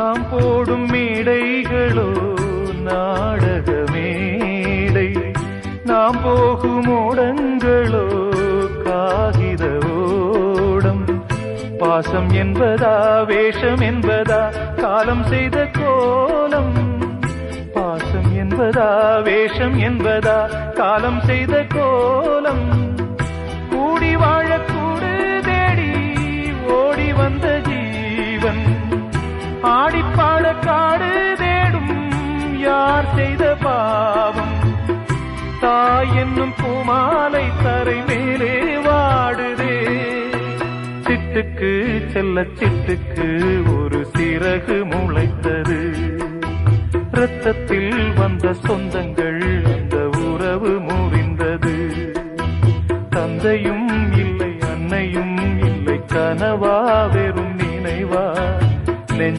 நாம் போடும் மேடைகளோ நாடக மேடை, நாம் போகும் ஓடங்களோ காகித ஓடம். பாசம் என்பதா வேஷம் என்பதா காலம் செய்த கோலம், பாசம் என்பதா வேஷம் என்பதா காலம் செய்த கோலம். கூடி வாழக்கூடு தேடி ஓடி வந்த ஜீவன், ஆடிப்பாட காடு தேடும் யார் செய்த பாவம். தாய் என்னும் பூமாலை தரை மேலே வாடுதே, சிட்டுக்கு செல்ல சிட்டுக்கு ஒரு சிறகு முளைத்தது. இரத்தத்தில் வந்த சொந்தங்கள்